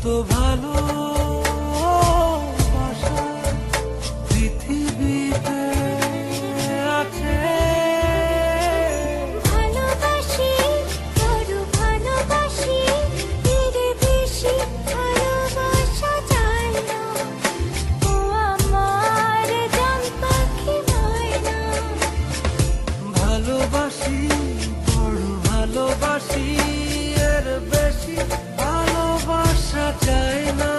কত ভালো পৃথিবীতে আছে। ভালোবাসি, বড় ভালোবাসি, এর বেশি ভালোবাসা যায় না। ও আমার জান পাখি ময়না। ভালোবাসি, বড় ভালোবাসি, এর বেশি ভালোবাসা চাই না।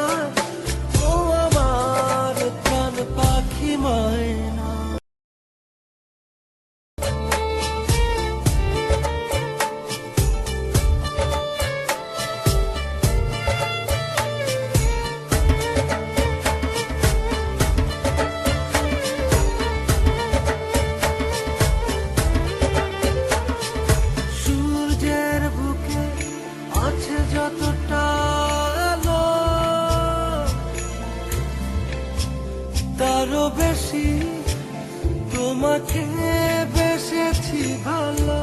ও আমার প্রাণ পাখি ময়না। সূর্যের বুকে আছে যতটা আলো, তারও বেশি তোমাকে বেসেছি ভালো।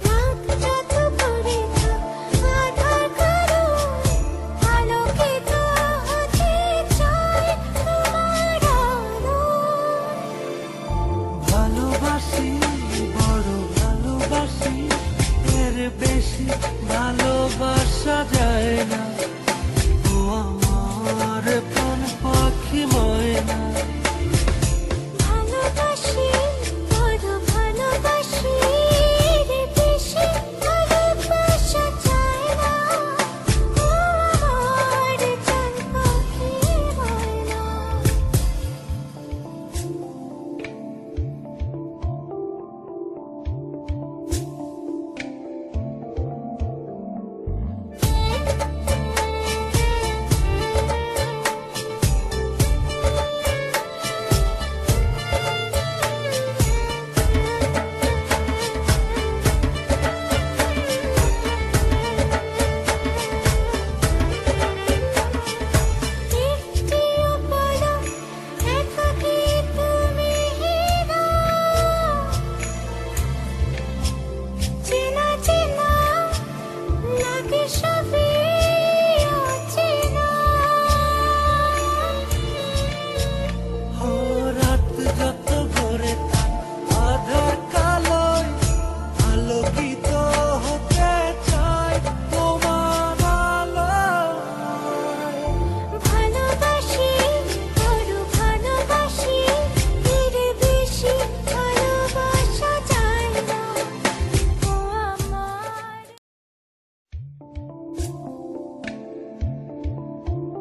রাত যত করে থাক, আধার করো, আলোকিত হতে চাই তোমার আলো। ভালোবাসি, বড় ভালোবাসি, এর বেশি